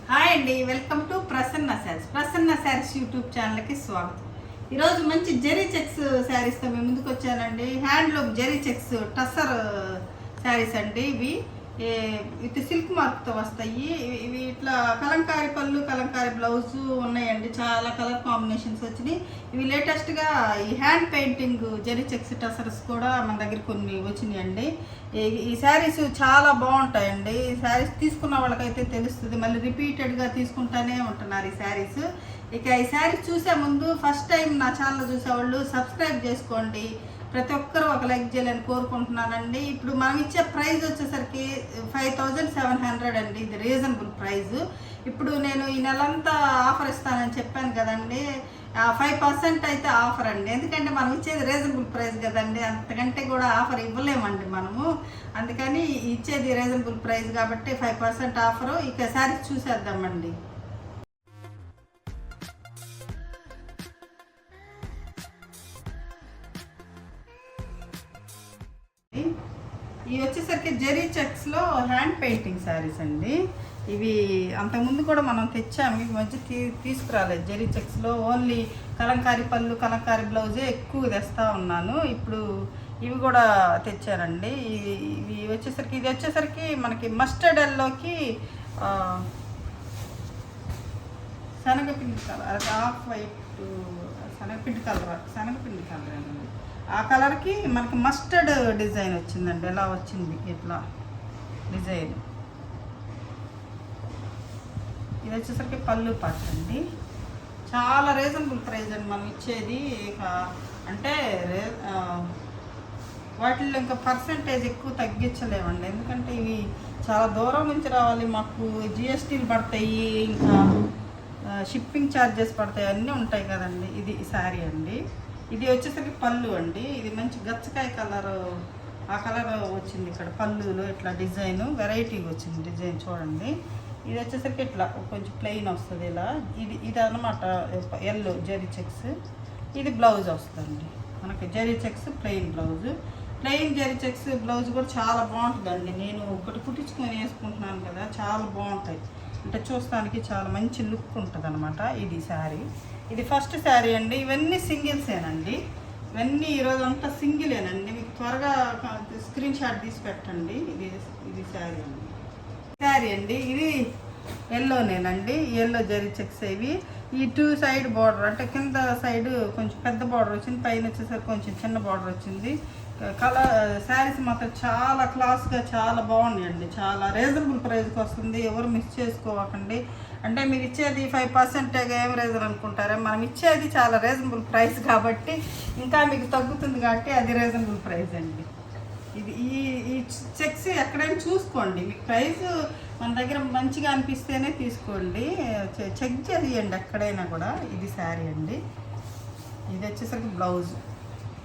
Hi అండి, welcome to Prasanna saris YouTube ఛానల్కి స్వాగతం. ఈరోజు మంచి జెరీ చెక్స్ శారీస్తో మేము ముందుకు వచ్చానండి. హ్యాండ్లూమ్ జెరీ చెక్స్ టస్సర్ శారీస్ అండి. ఇవి విత్ సిల్క్ మార్క్తో వస్తాయి. ఇవి ఇట్లా కలంకారీ పళ్ళు, కలంకారీ బ్లౌజు ఉన్నాయండి. చాలా కలర్ కాంబినేషన్స్ వచ్చినాయి. ఇవి లేటెస్ట్గా ఈ hand painting zari checks tussars కూడా మన దగ్గర కొన్ని వచ్చినాయండి. ఈ శారీస్ చాలా బాగుంటాయండి. ఈ శారీస్ తీసుకున్న వాళ్ళకైతే తెలుస్తుంది, మళ్ళీ రిపీటెడ్గా తీసుకుంటానే ఉంటున్నారు ఈ శారీస్. ఇక ఈ శారీస్ చూసే ముందు ఫస్ట్ టైం నా ఛానల్ చూసేవాళ్ళు సబ్స్క్రైబ్ చేసుకోండి. ప్రతి ఒక్కరూ ఒక లైక్ చేయాలని కోరుకుంటున్నానండి. ఇప్పుడు మనం ఇచ్చే ప్రైస్ వచ్చేసరికి 5700 అండి. ఇది రీజనబుల్ ప్రైస్. ఇప్పుడు నేను ఈ నెలంతా ఆఫర్ ఇస్తానని చెప్పాను కదండి. 5% అయితే ఆఫర్ అండి. ఎందుకంటే మనం ఇచ్చేది రీజనబుల్ ప్రైస్ కదండి, అంతకంటే కూడా ఆఫర్ ఇవ్వలేమండి మనము. అందుకని ఇచ్చేది రీజనబుల్ ప్రైస్ కాబట్టి 5% ఆఫరు. ఇక శారీస్ చూసేద్దామండి. ఇవి వచ్చేసరికి జెరీ చెక్స్లో హ్యాండ్ పెయింటింగ్ శారీస్ అండి. ఇవి అంతకుముందు కూడా మనం తెచ్చాము, ఈ మధ్య తీసుకురాలేదు. జెరీ చెక్స్లో ఓన్లీ కలంకారీ పళ్ళు, కలంకారీ బ్లౌజే ఎక్కువ తెస్తూ ఉన్నాను. ఇప్పుడు ఇవి కూడా తెచ్చానండి. ఇది వచ్చేసరికి మనకి మస్టర్డ్ ఎల్లోకి శనగపిండి కలర్, ఆఫ్ వైట్ శనగపిండి కలర్ అండి. ఆ కలర్కి మనకి మస్టర్డ్ డిజైన్ వచ్చిందండి. ఎలా వచ్చింది ఇట్లా డిజైన్. ఇది వచ్చేసరికి పళ్ళు పాట అండి. చాలా రీజనబుల్ ప్రైస్ అండి మనం ఇచ్చేది. ఇక అంటే వాటిల్లో ఇంకా పర్సంటేజ్ ఎక్కువ తగ్గించలేమండి. ఎందుకంటే ఇవి చాలా దూరం నుంచి రావాలి, మాకు జిఎస్టీలు పడతాయి, ఇంకా షిప్పింగ్ ఛార్జెస్ పడతాయి, అన్నీ ఉంటాయి కదండి. ఇది శారీ అండి. ఇది వచ్చేసరికి పళ్ళు అండి. ఇది మంచి గచ్చకాయ కలర్, ఆ కలర్ వచ్చింది. ఇక్కడ పళ్ళులో ఇట్లా డిజైన్ వెరైటీగా వచ్చింది డిజైన్ చూడండి. ఇది వచ్చేసరికి ఇట్లా కొంచెం ప్లెయిన్ వస్తుంది ఇలా. ఇది అన్నమాట ఎల్లో జెరీ చెక్స్. ఇది బ్లౌజ్ వస్తుందండి మనకి. Zari checks plain blouse. Plain zari checks blouse కూడా చాలా బాగుంటుందండి. నేను ఒకటి కుట్టించుకొని వేసుకుంటున్నాను కదా, చాలా బాగుంటాయి. అంటే చూస్తానికి చాలా మంచి లుక్ ఉంటుంది అనమాట. ఇది శారీ. ఇది ఫస్ట్ శారీ అండి. ఇవన్నీ సింగిల్సేనండి. ఇవన్నీ ఈరోజు అంతా సింగిలేనండి. మీకు త్వరగా స్క్రీన్ షాట్ తీసి పెట్టండి. ఇది శారీ అండి. ఇది ఎల్లోనేనండి. Yellow zari checks. ఇవి ఈ 2 సైడ్ బార్డర్, అంటే కింద సైడ్ కొంచెం పెద్ద బార్డర్ వచ్చింది, పైన వచ్చేసరికి కొంచెం చిన్న బార్డర్ వచ్చింది. కలర్ శారీస్ మాత్రం చాలా క్లాస్గా చాలా బాగున్నాయండి. చాలా రీజనబుల్ ప్రైస్కి వస్తుంది. ఎవరు మిస్ చేసుకోవకండి. అంటే మీరు ఇచ్చేది 5% ఏం రీజన్ అనుకుంటారా, మనం ఇచ్చేది చాలా రీజనబుల్ ప్రైస్ కాబట్టి ఇంకా మీకు తగ్గుతుంది కాబట్టి అది రీజనబుల్ ప్రైస్ అండి. ఇది ఈ చెక్స్ ఎక్కడైనా చూసుకోండి. మీకు ప్రైస్ మన దగ్గర మంచిగా అనిపిస్తేనే తీసుకోండి, చెక్ చేయండి ఎక్కడైనా కూడా. ఇది శారీ అండి. ఇది వచ్చేసరికి బ్లౌజ్.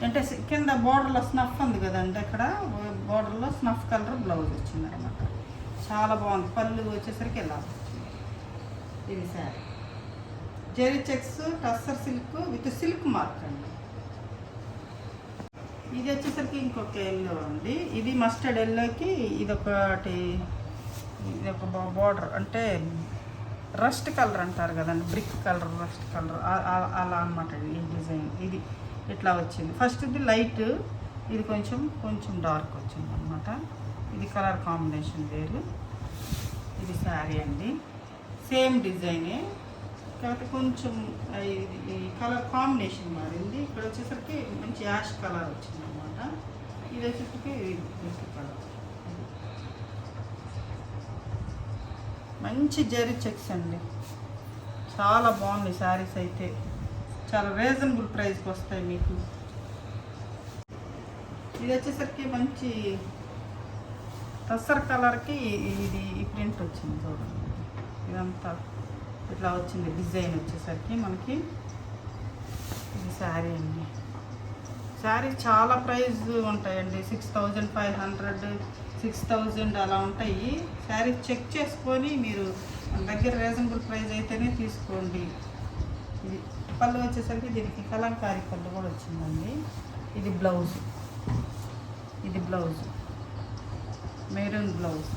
అంటే కింద బోర్డర్లో స్నఫ్ ఉంది కదండి, అక్కడ బోర్డర్లో స్నఫ్ కలర్ బ్లౌజ్ వచ్చింది అనమాట. చాలా బాగుంది. పళ్ళు వచ్చేసరికి ఇలా వచ్చింది. ఇది sari zari checks tussar silk with silk mark అండి. ఇది వచ్చేసరికి ఇంకొక ఎల్లో అండి. ఇది మస్టర్డ్ ఎల్లోకి ఇది ఒక బార్డర్, అంటే రస్ట్ కలర్ అంటారు కదండి, బ్రిక్ కలర్, రస్ట్ కలర్, అలా అనమాట. ఈ డిజైన్ ఇది ఇట్లా వచ్చింది. ఫస్ట్ ఇది లైట్, ఇది కొంచెం డార్క్ వచ్చింది అనమాట. ఇది కలర్ కాంబినేషన్ వేరు. ఇది శారీ అండి. సేమ్ డిజైనే, కాబట్టి కొంచెం ఈ కలర్ కాంబినేషన్ మారింది. ఇక్కడ వచ్చేసరికి మంచి యాష్ కలర్ వచ్చింది అనమాట. ఇది వచ్చేసరికి కలర్. మంచి జెరీ చెక్స్ అండి. చాలా బాగుంది శారీస్ అయితే. చాలా రీజనబుల్ ప్రైస్కి వస్తాయి మీకు. ఇది వచ్చేసరికి మంచి టస్సర్ కలర్కి ఇది ఈ ప్రింట్ వచ్చింది చూడండి. ఇదంతా ఇట్లా వచ్చింది డిజైన్ వచ్చేసరికి మనకి. ఇది శారీ అండి. శారీ చాలా ప్రైస్ ఉంటాయండి. 6500, 6000 అలా ఉంటాయి. శారీ చెక్ చేసుకొని మీరు మన దగ్గర రీజనబుల్ ప్రైస్ అయితేనే తీసుకోండి. ఇది పళ్ళు వచ్చేసరికి దీనికి కలంకారీ పళ్ళు కూడా వచ్చిందండి. ఇది blouse. Maroon blouse,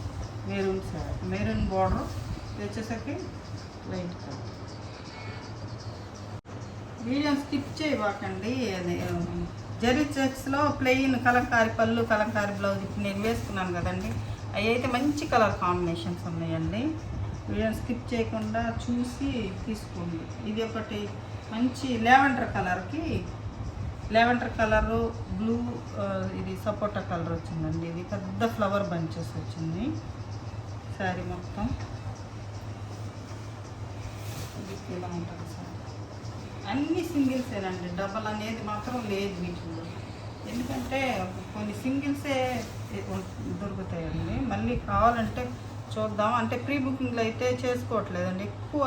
maroon border, ఇది వచ్చేసరికి లైట్ కలర్. వీడియో స్కిప్ చేయబాకండి. అది జరీ చెక్స్లో ప్లెయిన్ కలంకారీ పళ్ళు కలంకారీ బ్లౌజ్ ఇప్పుడు నేను వేసుకున్నాను కదండి, అవి అయితే మంచి కలర్ కాంబినేషన్స్ ఉన్నాయండి. వీడియోని స్కిప్ చేయకుండా చూసి తీసుకోండి. ఇది ఒకటి మంచి లెవెండర్ కలర్కి లెవెండర్ కలరు బ్లూ, ఇది సపోటా కలర్ వచ్చిందండి. ఇది పెద్ద ఫ్లవర్ బంచెస్ వచ్చింది శారీ మొత్తం. ఇది ఇలా ఉంటుంది సార్. అన్ని సింగిల్సేనండి, డబల్ అనేది మాత్రం లేదు వీటిలో. ఎందుకంటే కొన్ని సింగిల్సే దొరుకుతాయండి. మళ్ళీ కావాలంటే చూద్దాం. అంటే ప్రీ బుకింగ్లో అయితే చేసుకోవట్లేదండి, ఎక్కువ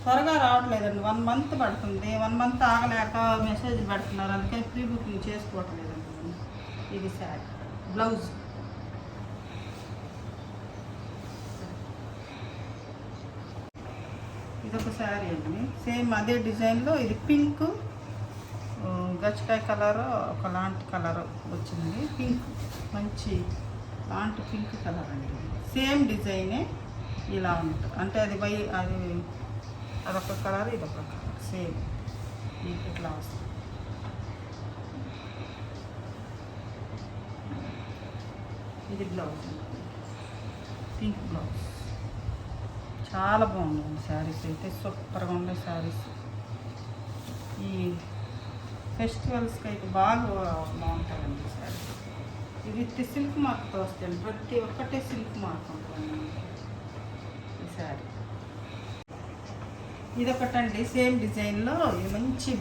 త్వరగా రావట్లేదండి. 1 మంత్ పడుతుంది. 1 మంత్ ఆగలేక మెసేజ్ పెడుతున్నారు, అందుకని ప్రీ బుకింగ్ చేసుకోవట్లేదండి. ఇది శారీ బ్లౌజ్. ఇదొక శారీ అండి, సేమ్ అదే డిజైన్లో. ఇది పింక్ గచ్చకాయ కలర్, ఒకలాంటి కలర్ వచ్చింది. పింక్ మంచి లాంటి పింక్ కలర్ అండి. సేమ్ డిజైనే ఇలా ఉంటుంది. అంటే అది అదొక కలర్, ఇదొక కలర్, సేమ్ ఇట్లా వస్తుంది. ఇది బ్లౌజ్, పింక్ బ్లౌజ్. చాలా బాగుంది శారీస్ అయితే, సూపర్గా ఉన్నాయి శారీస్. ఈ ఫెస్టివల్స్కి అయితే బాగా బాగుంటాయండి శారీస్. ఇది సిల్క్ మార్క్తో వస్తాయండి, ప్రతి ఒక్కటే సిల్క్ మార్క్ ఉంటుంది ఈ శారీ. ఇదొకటండి సేమ్ డిజైన్లో, ఇది మంచి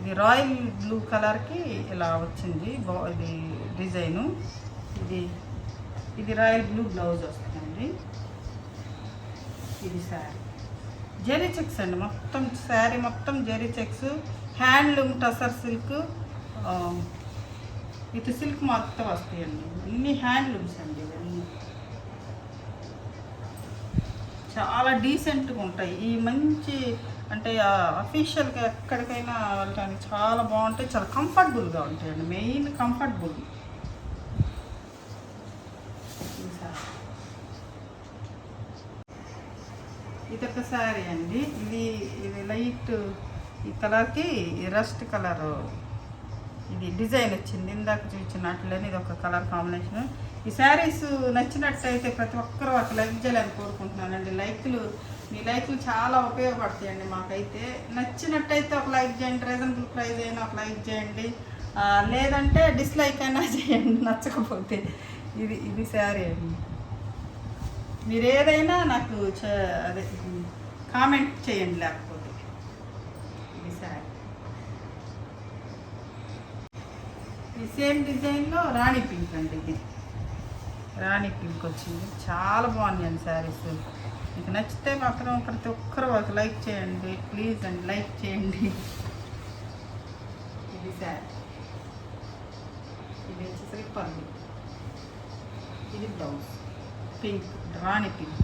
ఇది రాయల్ బ్లూ కలర్కి ఇలా వచ్చింది ఇది డిజైను. ఇది రాయల్ బ్లూ బ్లౌజ్ వస్తుందండి. ఇది శారీ జెరీ చెక్స్ అండి, మొత్తం శారీ మొత్తం zari checks, handloom tussar silk with silk మార్క్తో వస్తాయండి. అన్ని హ్యాండ్లూమ్స్ అండి ఇవన్నీ, చాలా డీసెంట్గా ఉంటాయి. ఈ మంచి అంటే అఫీషియల్గా ఎక్కడికైనా వెళ్ళడానికి చాలా బాగుంటాయి, చాలా కంఫర్టబుల్గా ఉంటాయండి. Main comfortable. ఇదొక శారీ అండి, ఇది లైట్ ఈ కలర్కి రస్ట్ కలర్ ఇది డిజైన్ వచ్చింది. ఇందాక చూపించినట్లని ఇది ఒక కలర్ కాంబినేషన్. ఈ శారీస్ నచ్చినట్టయితే ప్రతి ఒక్కరూ ఒక లైక్ చేయాలని కోరుకుంటున్నానండి. మీ లైక్లు చాలా ఉపయోగపడతాయండి మాకైతే. నచ్చినట్టయితే ఒక లైక్ చేయండి, రీజనబుల్ ప్రైస్ అయినా ఒక లైక్ చేయండి, లేదంటే డిస్లైక్ అయినా చేయండి నచ్చకపోతే. ఇది శారీ అండి. మీరు ఏదైనా నాకు అదే కామెంట్ చేయండి లేకపోతే. ఇది శారీ, ఈ సేమ్ డిజైన్లో రాణి పింక్ అండి. ఇది రాణి పింక్ వచ్చింది, చాలా బాగున్నాయండి శారీస్. మీకు నచ్చితే మాత్రం ప్రతి ఒక్కరు ఒక లైక్ చేయండి ప్లీజ్ అండి, లైక్ చేయండి. ఇది శారీ, ఇది వచ్చేసరికి పళ్ళు, ఇది బ్లౌజ్ పింక్ రాణి పింక్.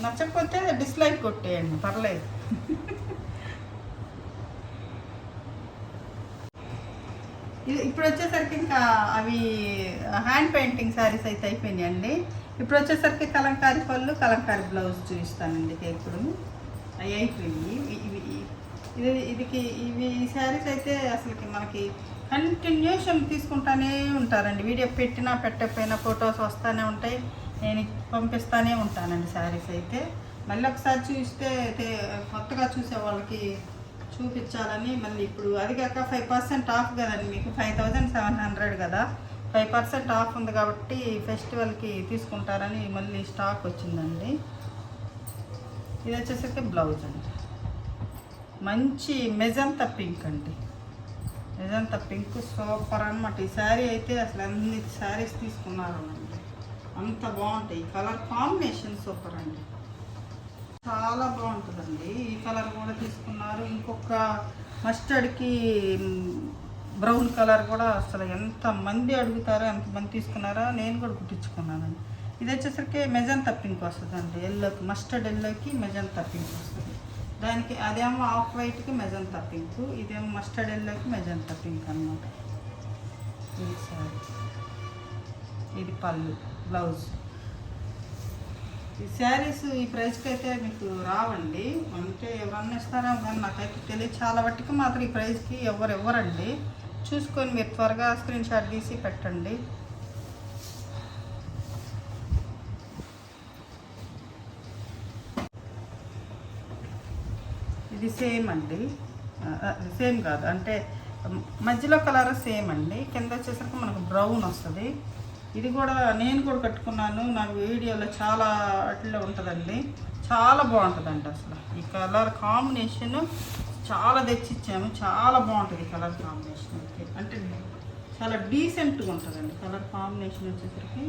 నచ్చకపోతే డిస్లైక్ కొట్టేయండి పర్లేదు. ఇప్పుడు వచ్చేసరికి ఇంకా అవి హ్యాండ్ పెయింటింగ్ శారీస్ అయితే అయిపోయినాయండి. ఇప్పుడు వచ్చేసరికి కలంకారీ పళ్ళు కలంకారీ బ్లౌజ్ చూపిస్తానండి. ఇప్పుడు అవి అయిపోయి ఇవి ఈ శారీస్ అయితే అసలుకి మనకి కంటిన్యూషన్ తీసుకుంటానే ఉంటారండి. వీడియో పెట్టినా పెట్టకపోయినా ఫొటోస్ వస్తూనే ఉంటాయి, నేను పంపిస్తూనే ఉంటానండి శారీస్ అయితే. మళ్ళీ ఒకసారి చూస్తే కొత్తగా చూసే వాళ్ళకి చూపించాలని మళ్ళీ ఇప్పుడు అది కాక 5% ఆఫ్ కదండి, మీకు 5700 కదా, 5% ఆఫ్ ఉంది కాబట్టి ఫెస్టివల్కి తీసుకుంటారని మళ్ళీ స్టాక్ వచ్చిందండి. ఇది వచ్చేసరికి బ్లౌజ్ అండి, మంచి మెజంతా పింక్ అండి. మెజంతా పింక్ సూపర్ అన్నమాట. ఈ శారీ అయితే అసలు అన్ని శారీస్ తీసుకున్నారండి, అంత బాగుంటాయి. ఈ కలర్ కాంబినేషన్ సూపర్ అండి, చాలా బాగుంటుందండి. ఈ కలర్ కూడా తీసుకున్నారు. ఇంకొక మస్టర్డ్కి బ్రౌన్ కలర్ కూడా అసలు ఎంతమంది అడుగుతారో, ఎంతమంది తీసుకున్నారో, నేను కూడా కుట్టించుకున్నానండి. ఇది వచ్చేసరికి మెజంతా పింక్ వస్తుందండి, ఎల్లోకి మస్టర్డ్ ఎల్లోకి మెజంతా పింక్ వస్తుంది. దానికి అదేమో ఆఫ్ వైట్కి మెజంతా పింక్, ఇదేమో మస్టర్డ్ ఎల్లోకి మెజంతా పింక్ అన్నమాట. ఇది సారీ, ఇది పళ్ళు బ్లౌజ్. ఈ శారీస్ ఈ ప్రైస్కి అయితే మీకు రావండి, అంటే ఎవరన్నా ఇస్తారా కానీ నాకైతే తెలియదు. చాలా మట్టుకు మాత్రం ఈ ప్రైస్కి ఎవరు ఇవ్వరండి. చూసుకొని మీరు త్వరగా స్క్రీన్ షాట్ తీసి పెట్టండి. ఇది సేమ్ అండి, సేమ్ కాదు అంటే మధ్యలో కలర్ సేమ్ అండి. కింద వచ్చేసరికి మనకు బ్రౌన్ వస్తుంది. ఇది కూడా నేను కూడా కట్టుకున్నాను, నాకు వీడియోలో చాలా వాటిలో ఉంటుందండి. చాలా బాగుంటుందండి అసలు ఈ కలర్ కాంబినేషన్. చాలా తెచ్చిచ్చాము, చాలా బాగుంటుంది ఈ కలర్ కాంబినేషన్. అంటే చాలా డీసెంట్గా ఉంటుందండి కలర్ కాంబినేషన్ వచ్చేసరికి.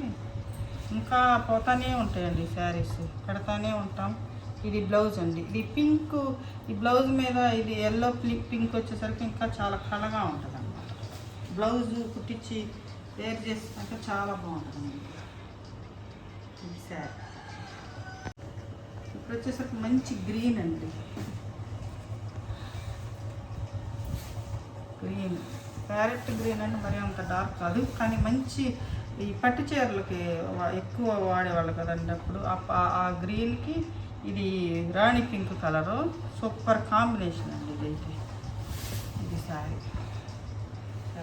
ఇంకా పోతానే ఉంటాయండి శారీస్, పెడతానే ఉంటాం. ఇది బ్లౌజ్ అండి, ఇది పింక్. ఈ బ్లౌజ్ మీద ఇది ఎల్లో పింక్ వచ్చేసరికి ఇంకా చాలా కళగా ఉంటుంది అన్నమాట. బ్లౌజ్ కుట్టించి వేర్ చేసినాక చాలా బాగుంటుంది ఇది శారీ. ఇప్పుడు వచ్చేసరికి మంచి గ్రీన్ అండి, గ్రీన్ ప్యారెట్ గ్రీన్ అంటే మరి అంత డార్క్ కాదు, కానీ మంచి ఈ పట్టు చీరలకి ఎక్కువ వాడేవాళ్ళు కదండి అప్పుడు. ఆ గ్రీన్కి ఇది రాణి పింక్ కలరు, సూపర్ కాంబినేషన్ అండి ఇదైతే. ఇది శారీ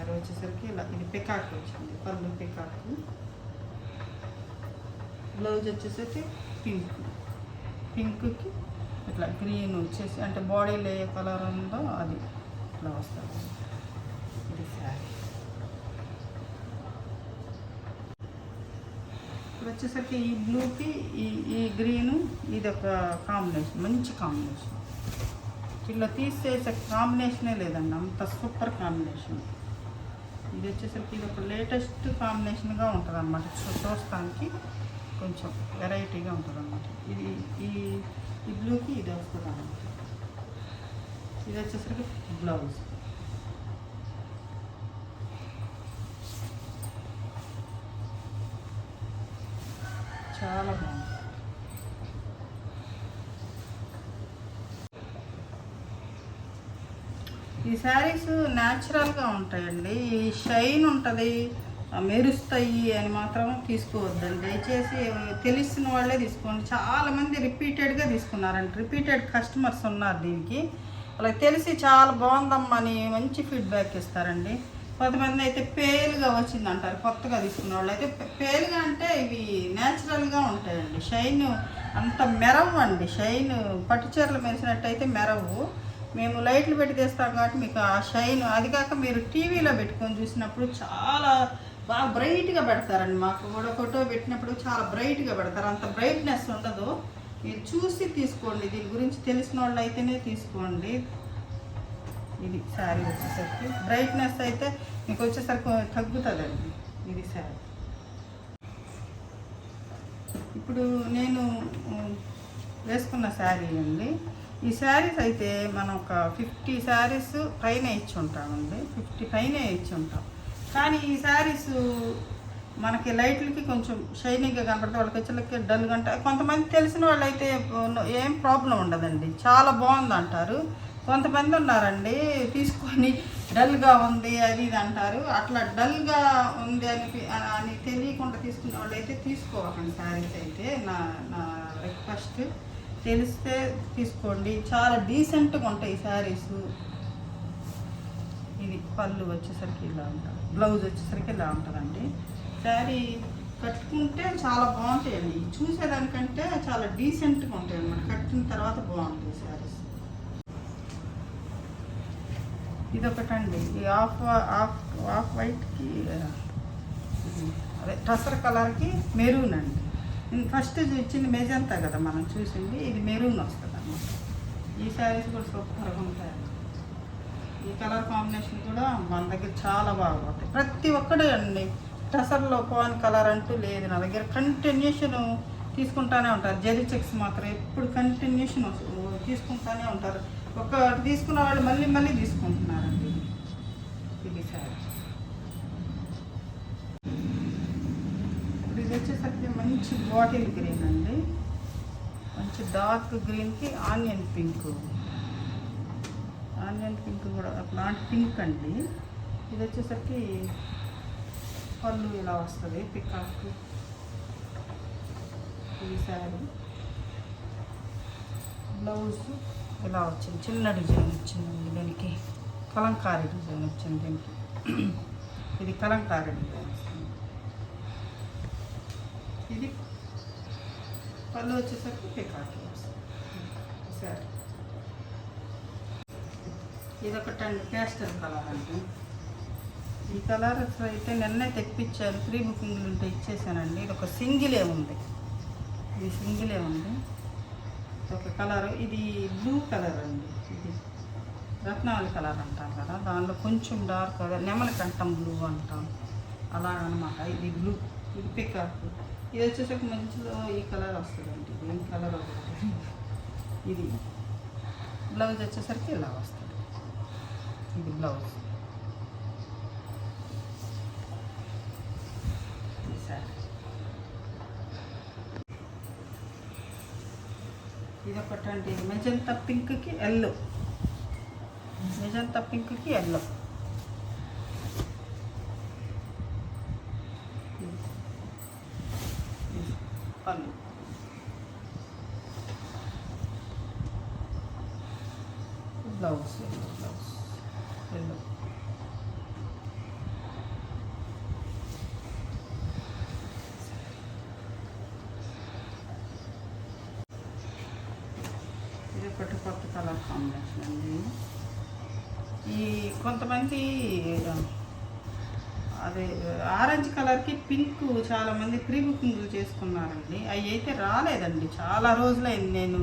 వచ్చేసరికి ఇలా ఇది పికాక్ వచ్చింది, పళ్ళు పికాక్. బ్లౌజ్ వచ్చేసరికి పింక్కి ఇట్లా గ్రీన్ వచ్చేసి అంటే బాడీలో ఏ కలర్ ఉందో అది ఇట్లా వస్తుంది. ఇది శారీ. ఇప్పుడు వచ్చేసరికి ఈ బ్లూకి ఈ గ్రీను ఇది ఒక కాంబినేషన్, మంచి కాంబినేషన్. ఇలా తీసేసే కాంబినేషనే లేదండి, అంత సూపర్ కాంబినేషన్. ఇది వచ్చేసరికి ఇది ఒక లేటెస్ట్ కాంబినేషన్గా ఉంటుంది అన్నమాట. చూస్తానికి కొంచెం వెరైటీగా ఉంటుంది అన్నమాట. ఇది ఈ బ్లూకి ఇది వస్తుంది అన్నమాట. ఇది వచ్చేసరికి బ్లౌజ్. చాలా బాగుంది. ఈ శారీస్ న్యాచురల్గా ఉంటాయండి, ఈ షైన్ ఉంటుంది, మెరుస్తాయి అని మాత్రం తీసుకోవద్దండి దయచేసి. తెలిసిన వాళ్ళే తీసుకోండి. చాలామంది రిపీటెడ్గా తీసుకున్నారండి, రిపీటెడ్ కస్టమర్స్ ఉన్నారు దీనికి. వాళ్ళకి తెలిసి చాలా బాగుందమ్మని మంచి ఫీడ్బ్యాక్ ఇస్తారండి. కొంతమంది అయితే పేలుగా వచ్చింది అంటారు, కొత్తగా తీసుకున్న వాళ్ళు అయితే. పేలుగా అంటే ఇవి న్యాచురల్గా ఉంటాయండి, షైన్ అంత మెరవు అండి. షైన్ పట్టు చీరలు మెరిసినట్టయితే మెరవు. మేము లైట్లు పెట్టి తీస్తాం కాబట్టి మీకు ఆ షైన్, అది కాక మీరు టీవీలో పెట్టుకొని చూసినప్పుడు చాలా బాగా బ్రైట్గా పెడతారండి. మాకు కూడా ఫోటో పెట్టినప్పుడు చాలా బ్రైట్గా పెడతారు, అంత బ్రైట్నెస్ ఉండదు. మీరు చూసి తీసుకోండి, దీని గురించి తెలిసిన వాళ్ళు అయితేనే తీసుకోండి. ఇది శారీ వచ్చేసరికి బ్రైట్నెస్ అయితే మీకు వచ్చేసరికి తగ్గుతుందండి. ఇది శారీ. ఇప్పుడు నేను వేసుకున్న శారీ అండి. ఈ శారీస్ అయితే మనం ఒక 50 శారీస్ పైన ఇచ్చి ఉంటామండి, 50 పైన ఇచ్చి ఉంటాం. కానీ ఈ శారీస్ మనకి లైట్లకి కొంచెం షైనింగ్గా కనపడితే వాళ్ళకి వచ్చేలకి డల్గా ఉంటాయి. కొంతమంది తెలిసిన వాళ్ళు అయితే ఏం ప్రాబ్లం ఉండదండి, చాలా బాగుంది అంటారు. కొంతమంది ఉన్నారండి తీసుకొని డల్గా ఉంది అది ఇది అంటారు. అట్లా డల్గా ఉంది అని తెలియకుండా తీసుకునే వాళ్ళు అయితే తీసుకోవాలండి శారీస్ అయితే. నా రిక్వెస్ట్, తెలిస్తే తీసుకోండి, చాలా డీసెంట్గా ఉంటాయి ఈ శారీస్. ఇది పళ్ళు వచ్చేసరికి ఇలా ఉంటుంది, బ్లౌజ్ వచ్చేసరికి ఇలా ఉంటుందండి. శారీ కట్టుకుంటే చాలా బాగుంటాయండి, చూసేదానికంటే చాలా డీసెంట్గా ఉంటాయి అన్నమాట. కట్టిన తర్వాత బాగుంటాయి శారీస్. ఇదొకటండి, ఈ ఆఫ్ వైట్కి అదే టసర్ కలర్కి మెరూన్ అండి. ఫస్ట్ ఇచ్చింది మెజంతా కదా మనం చూసింది, ఇది మెరూన్ వస్తుంది అన్నమాట. ఈ శారీస్ కూడా సూపర్గా ఉంటాయండి. ఈ కలర్ కాంబినేషన్ కూడా మన దగ్గర చాలా బాగుంటాయి. ప్రతి ఒక్కడే అండి, టసర్లో పోన్ కలర్ అంటూ లేదు నా దగ్గర. కంటిన్యూషన్ తీసుకుంటానే ఉంటారు. జెరీ చెక్స్ మాత్రం ఎప్పుడు కంటిన్యూషన్ తీసుకుంటానే ఉంటారు. ఒకటి తీసుకున్న వాళ్ళు మళ్ళీ మళ్ళీ తీసుకుంటున్నారండి. ఇది శారీ. ఇప్పుడు ఇది వచ్చేసరికి మంచి బాటిల్ గ్రీన్ అండి, మంచి డార్క్ గ్రీన్కి ఆనియన్ పింక్ కూడా ప్లాంట్ పింక్ అండి. ఇది వచ్చేసరికి పళ్ళు ఇలా వస్తుంది, పికాక్ ఇది శారీ. బ్లౌజ్ ఇలా వచ్చింది, చిన్న డిజైన్ వచ్చిందండి దీనికి. కలంకారీ డిజైన్ వచ్చింది దీనికి. ఇది కలంకారీ డిజైన్ వస్తుంది. ఇది పళ్ళు వచ్చేసరికి పికాకి వస్తుంది శారీ. ఇదొకటండి పేస్టల్ కలర్ అండి. ఈ కలర్ అయితే నిన్నే తెప్పించాను, ప్రీ బుకింగ్లు ఉంటే ఇచ్చేసానండి. ఇది ఒక సింగిలే ఉంది, ఇది సింగిలే ఉంది. ఒక కలర్, ఇది బ్లూ కలర్ అండి. ఇది రత్నావళి కలర్ అంటాం కదా, దానిలో కొంచెం డార్క్ నెమలికంఠం బ్లూ అంటాం అలాగనమాట. ఇది బ్లూ, ఇది పికాక్. ఇది వచ్చేసరికి మంచిలో ఈ కలర్ వస్తుందండి. ఈ కలర్ ఒకటి. ఇది బ్లౌజ్ వచ్చేసరికి ఇలా వస్తుంది. ఇది బ్లౌజ్. ఇది ఒకటండి, మెజంతా పింక్కి ఎల్లో, మెజంతా పింక్కి ఎల్లో. పళ్ళు బ్లౌజ్, బ్లౌజ్ ఎల్లో. ఇది ఒకటి కొత్త కలర్ కాంబినేషన్ అండి. ఈ కొంతమంది అదే ఆరెంజ్ కలర్కి పింక్ చాలామంది ప్రీ బుకింగ్లు చేసుకున్నారండి. అవి అయితే రాలేదండి, చాలా రోజులైంది నేను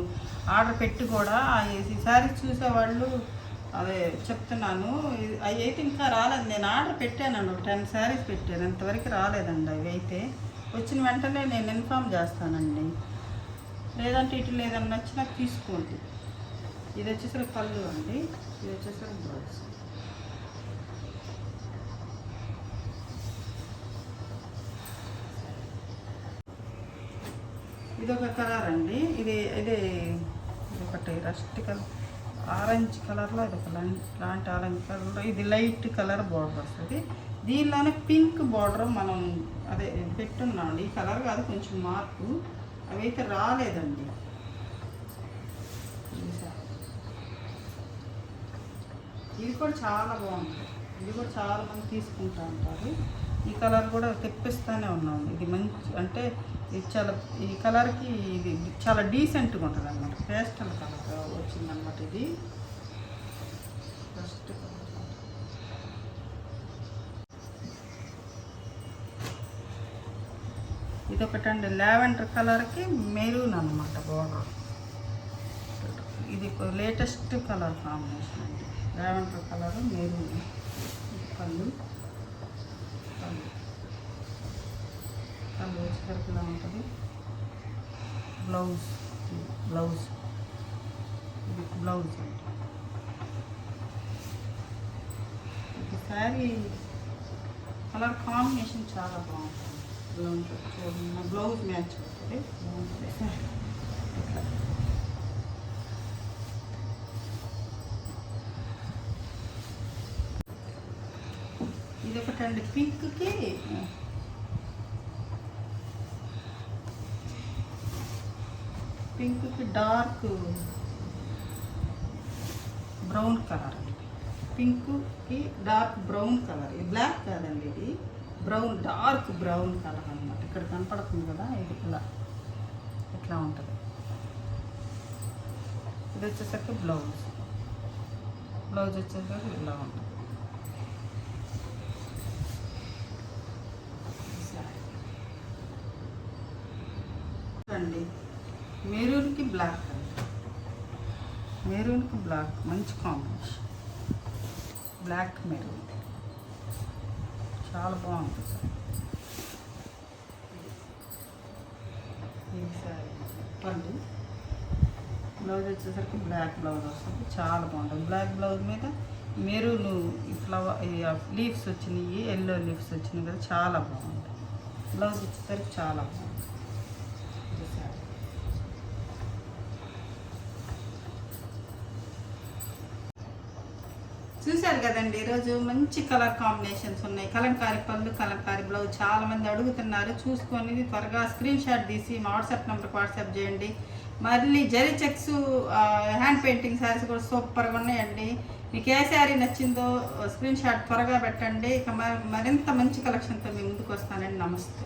ఆర్డర్ పెట్టి కూడా. ఈ శారీస్ చూసేవాళ్ళు అదే చెప్తున్నాను, అవి అయితే ఇంకా రాలేదు. నేను ఆర్డర్ పెట్టానండి, 10 శారీస్ పెట్టాను, ఇంతవరకు రాలేదండి. అవి అయితే వచ్చిన వెంటనే నేను ఇన్ఫామ్ చేస్తానండి, లేదంటే ఇటు లేదని నచ్చినా తీసుకోండి. ఇది వచ్చేసరికి పళ్ళు అండి, ఇది వచ్చేసరికి బ్లౌజ్. ఇదొక కలర్ అండి. ఇది ఒకటి రస్ట్ కలర్, ఆరెంజ్ కలర్లో ఇది ఒక లాంటి ఆరెంజ్ కలర్లో ఇది లైట్ కలర్ బార్డర్ వస్తుంది. దీనిలోనే పింక్ బార్డర్ మనం అదే పెట్టున్నాం. ఈ కలర్ కాదు, కొంచెం మార్పు. అవి అయితే రాలేదండి. ఇది కూడా చాలా బాగుంటుంది, ఇది కూడా చాలా మంది తీసుకుంటూ ఉంటారు. ఈ కలర్ కూడా తెప్పిస్తూనే ఉన్నాము. ఇది మంచి అంటే ఇది చాలా, ఈ కలర్కి ఇది చాలా డీసెంట్గా ఉంటుంది అన్నమాట. పేస్టల్ కలర్ వచ్చిందన్నమాట. ఇది ఫస్ట్ ఇదొకటండి, లావెండర్ కలర్కి మెరూన్ అన్నమాట బోర్డర్. ఇది లేటెస్ట్ కలర్ కాంబినేషన్ అండి, లావెండర్ కలర్ మెరూన్. పళ్ళు పళ్ళు వచ్చేసరికి ఇలా ఉంటుంది. బ్లౌజ్, బ్లౌజ్ ఇది బ్లౌజ్ అండి. ఇది శారీ కలర్ కాంబినేషన్ చాలా బాగుంటుంది. బ్లౌజ్ మ్యాచ్ అవుతుంది, బాగుంటుంది శారీ. ఇది ఒకటండి, పింక్కి డార్క్ బ్రౌన్ కలర్ అండి. పింక్కి డార్క్ బ్రౌన్ కలర్. ఇది బ్లాక్ కాదండి, ఇది బ్రౌన్, డార్క్ బ్రౌన్ కలర్ అనమాట. ఇక్కడ కనపడుతుంది కదా, ఇది ఇలా ఇట్లా ఉంటుంది. ఇది వచ్చేసరికి బ్లౌజ్, బ్లౌజ్ వచ్చేసరికి ఇలా ఉంటుంది. అండి మెరూన్కి బ్లాక్ అండి, మెరూన్కి బ్లాక్ మంచి కాంబినేషన్. బ్లాక్ మెరూన్ చాలా బాగుంటుంది సార్. ఇది సారీ పళ్ళు, బ్లౌజ్ వచ్చేసరికి బ్లాక్ బ్లౌజ్ వస్తుంది, చాలా బాగుంటుంది. బ్లాక్ బ్లౌజ్ మీద మెరూన్ ఫ్లవర్ లీవ్స్ వచ్చినాయి, ఎల్లో లీవ్స్ వచ్చినాయి కదా, చాలా బాగుంది. బ్లౌజ్ వచ్చేసరికి చాలా బాగుంది. చూశారు కదండి, ఈరోజు మంచి కలర్ కాంబినేషన్స్ ఉన్నాయి. కలంకారీ పళ్ళు, కలంకారీ బ్లౌజ్. చాలా మంది అడుగుతున్నారు. చూసుకొని త్వరగా స్క్రీన్ షాట్ తీసి మా వాట్సాప్ నెంబర్కి వాట్సాప్ చేయండి. మళ్ళీ zari checks hand painting saris కూడా సూపర్గా ఉన్నాయండి. మీకు ఏ శారీ నచ్చిందో స్క్రీన్ షాట్ త్వరగా పెట్టండి. ఇక మరింత మంచి కలెక్షన్తో మీ ముందుకు వస్తానండి. నమస్తే.